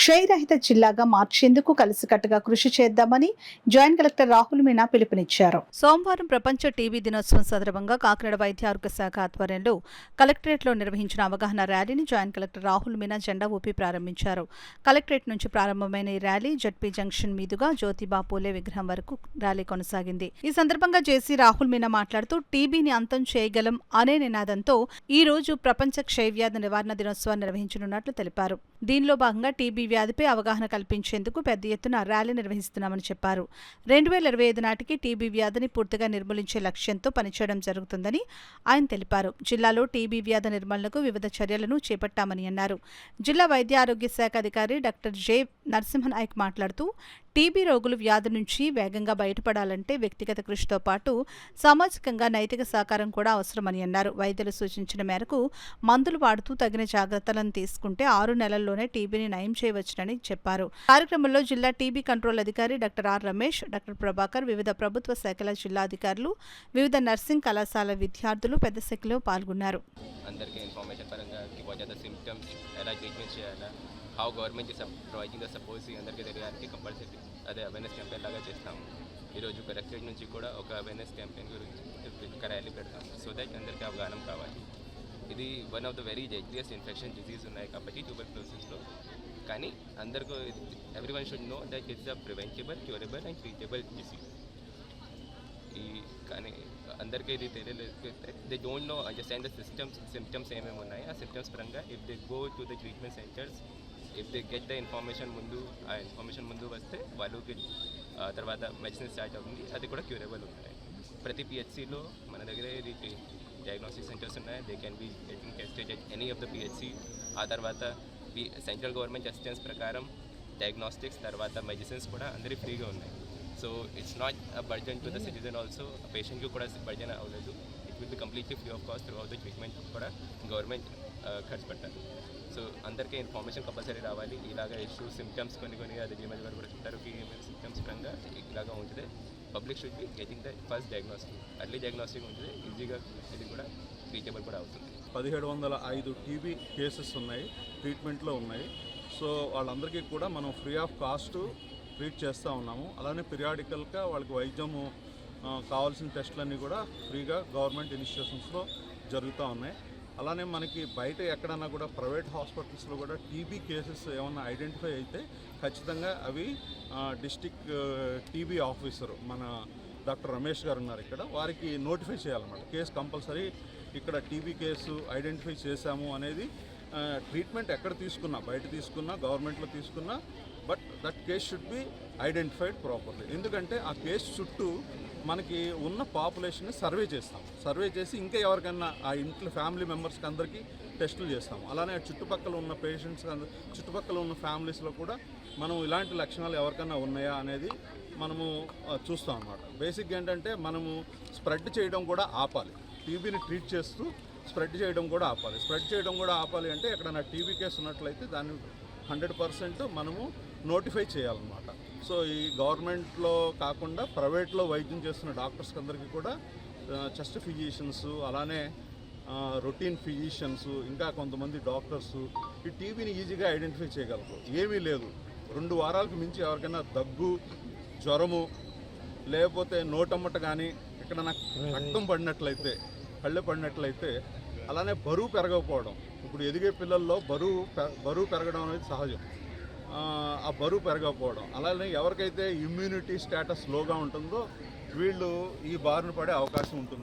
క్షయరహిత జిల్లాగా మార్చేందుకు కలిసికట్టుగా కృషి చేద్దామని జాయింట్ కలెక్టర్ రాహుల్ మీనా పిలుపునిచ్చారు. సోమవారం ప్రపంచ టీబీ దినోత్సవం సందర్భంగా కాకినాడ వైద్య ఆరోగ్య శాఖ ఆధ్వర్యంలో కలెక్టరేట్లో నిర్వహించిన అవగాహన ర్యాలీని జాయింట్ కలెక్టర్ రాహుల్ మీనా జెండా ఊపి ప్రారంభించారు. కలెక్టరేట్ నుంచి ప్రారంభమైన ఈ ర్యాలీ జడ్పీ జంక్షన్ మీదుగా జ్యోతిబా పూలే విగ్రహం వరకు ర్యాలీ కొనసాగింది. ఈ సందర్భంగా జేసీ రాహుల్ మీనా మాట్లాడుతూ టీబీని అంతం చేయగలం అనే నినాదంతో ఈ రోజు ప్రపంచ క్షయవ్యాధి నివారణ దినోత్సవాన్ని నిర్వహించనున్నట్లు తెలిపారు. దీనిలో భాగంగా టీబీ వ్యాధిపై అవగాహన కల్పించేందుకు పెద్ద ఎత్తున ర్యాలీ నిర్వహిస్తున్నామని చెప్పారు. 2025 నాటికి టీబీ వ్యాధిని పూర్తిగా నిర్మూలించే లక్ష్యంతో పనిచేయడం జరుగుతుందని ఆయన తెలిపారు. జిల్లాలో టీబీ వ్యాధి నిర్మూలనకు వివిధ చర్యలను చేపట్టామని అన్నారు. జిల్లా వైద్య ఆరోగ్య శాఖ అధికారి డాక్టర్ జె నరసింహన్ నాయక్ మాట్లాడుతూ టీబీ రోగులు వ్యాధి నుంచి వేగంగా బయటపడాలంటే వ్యక్తిగత కృషితో పాటు సామాజికంగా నైతిక సహకారం కూడా అవసరమని అన్నారు. వైద్యులు సూచించిన మేరకు మందులు వాడుతూ తగిన జాగ్రత్తలను తీసుకుంటే 6 నెలల్లోనే టీబీని నయం చేయవచ్చునని చెప్పారు. కార్యక్రమంలో జిల్లా టీబీ కంట్రోల్ అధికారి doctor R Ramesh, doctor Prabhakar, వివిధ ప్రభుత్వ శాఖల జిల్లా అధికారులు, వివిధ నర్సింగ్ కళాశాల విద్యార్థులు పెద్ద సంఖ్యలో పాల్గొన్నారు. How government providing the supports అందరికీ తెలియడానికి కంపల్సరీ అదే అవేర్నెస్ క్యాంపెయిన్ లాగా చేస్తాము. ఈరోజు కలెక్టరేట్ నుంచి కూడా ఒక అవేర్నెస్ క్యాంపెయిన్ గురించి ఒక ర్యాలీ పెడతాము. సో దట్ అందరికీ అవగాహన కావాలి. ఇది one of the very dangerous infection disease ఉన్నాయి కాబట్టి ట్యూబర్క్లోసిస్లో. కానీ అందరికీ everyone should know that it's a preventable, curable and treatable disease. కానీ అందరికీ ఇది తెలియలేదు. They don't know understand the symptoms ఏమేమి ఉన్నాయి. ఆ సిమ్టమ్స్ పరంగా if they go to the treatment centres, if they get the information ముందు వస్తే వాళ్ళకి తర్వాత మెడిసిన్ స్టార్ట్ అవుతుంది. అది కూడా క్యూరబుల్ ఉంటాయి. ప్రతి పిహెచ్సిలో మన దగ్గర ఇది డయాగ్నోస్టిక్ సెంటర్స్ ఉన్నాయి. They can be getting tested at any of the PHC. ఆ తర్వాత సెంట్రల్ గవర్నమెంట్ అసిస్టెన్స్ ప్రకారం డయాగ్నోస్టిక్స్ తర్వాత మెడిసిన్స్ కూడా అందరికీ ఫ్రీగా ఉన్నాయి. So it's not a burden to the citizen also. పేషెంట్కి కూడా బర్డెన్ అవ్వలేదు. It will be completely free of cost through out the treatment కూడా గవర్నమెంట్ ఖర్చు పెట్టాలి. సో అందరికీ ఇన్ఫర్మేషన్ కంపల్సరీ రావాలి. ఇలాగ ఇష్యూ సిమ్టమ్స్ కొన్ని అది డిమెజ్ గారు కూడా చెప్తారు సిమ్టమ్స్ పరంగా ఇలాగా ఉంటుంది. Public should be getting the first diagnostic. Early diagnostic ఉంటుంది. ఈజీగా ఇది కూడా ట్రీటబుల్ కూడా అవుతుంది. 1705 టీబీ కేసెస్ ఉన్నాయి, ట్రీట్మెంట్లో ఉన్నాయి. సో వాళ్ళందరికీ కూడా మనం ఫ్రీ ఆఫ్ కాస్ట్ ట్రీట్ చేస్తూ ఉన్నాము. అలానే పీరియాడికల్గా వాళ్ళకి వైద్యము కావాల్సిన టెస్టులన్నీ కూడా ఫ్రీగా గవర్నమెంట్ ఇన్స్టిట్యూషన్స్లో జరుగుతూ ఉన్నాయి. అలానే మనకి బయట ఎక్కడన్నా కూడా ప్రైవేట్ హాస్పిటల్స్లో కూడా టీబీ కేసెస్ ఏమన్నా ఐడెంటిఫై అయితే ఖచ్చితంగా అవి డిస్టిక్ టీబీ ఆఫీసర్ మన డాక్టర్ రమేష్ గారు ఉన్నారు ఇక్కడ, వారికి నోటిఫై చేయాలన్నమాట. కేసు కంపల్సరీ ఇక్కడ టీబీ కేసు ఐడెంటిఫై చేశాము అనేది ట్రీట్మెంట్ ఎక్కడ తీసుకున్నా, బయట తీసుకున్నా, గవర్నమెంట్లో తీసుకున్నా, but that case should be identified properly. ఎందుకంటే ఆ కేసు చుట్టూ మనకి ఉన్న పాపులేషన్ని సర్వే చేస్తాం. సర్వే చేసి ఇంకా ఎవరికైనా ఆ ఇంట్లో ఫ్యామిలీ మెంబర్స్కి అందరికీ టెస్టులు చేస్తాం. అలానే చుట్టుపక్కల ఉన్న పేషెంట్స్, చుట్టుపక్కల ఉన్న ఫ్యామిలీస్లో కూడా మనం ఇలాంటి లక్షణాలు ఎవరికైనా ఉన్నాయా అనేది మనము చూస్తాం అన్నమాట. బేసిక్గా ఏంటంటే మనము స్ప్రెడ్ చేయడం కూడా ఆపాలి. టీబీని ట్రీట్ చేస్తూ స్ప్రెడ్ చేయడం కూడా ఆపాలి. స్ప్రెడ్ చేయడం కూడా ఆపాలి అంటే ఎక్కడైనా టీబీ కేసు ఉన్నట్లయితే దాన్ని 100% మనము నోటిఫై చేయాలన్నమాట. సో ఈ గవర్నమెంట్లో కాకుండా ప్రైవేట్లో వైద్యం చేస్తున్న డాక్టర్స్కి అందరికీ కూడా చెస్ట్ ఫిజిషియన్స్, అలానే రొటీన్ ఫిజిషియన్స్, ఇంకా కొంతమంది డాక్టర్స్ ఈ టీబీని ఈజీగా ఐడెంటిఫై చేయగలరు. ఏమీ లేదు, 2 వారాలకు మించి ఎవరికైనా దగ్గు, జ్వరము, లేకపోతే నోటమ్మట కానీ ఎక్కడైనా రక్తం పడినట్లయితే, కళ్ళు పడినట్లయితే, అలానే బరువు పెరగకపోవడం. ఇప్పుడు ఎదిగే పిల్లల్లో బరువు పెరగడం అనేది సహజం. ఆ బరువు పెరగకపోవడం, అలానే ఎవరికైతే ఇమ్యూనిటీ స్టేటస్ లోగా ఉంటుందో వీళ్ళు ఈ బారిన పడే అవకాశం ఉంటుంది.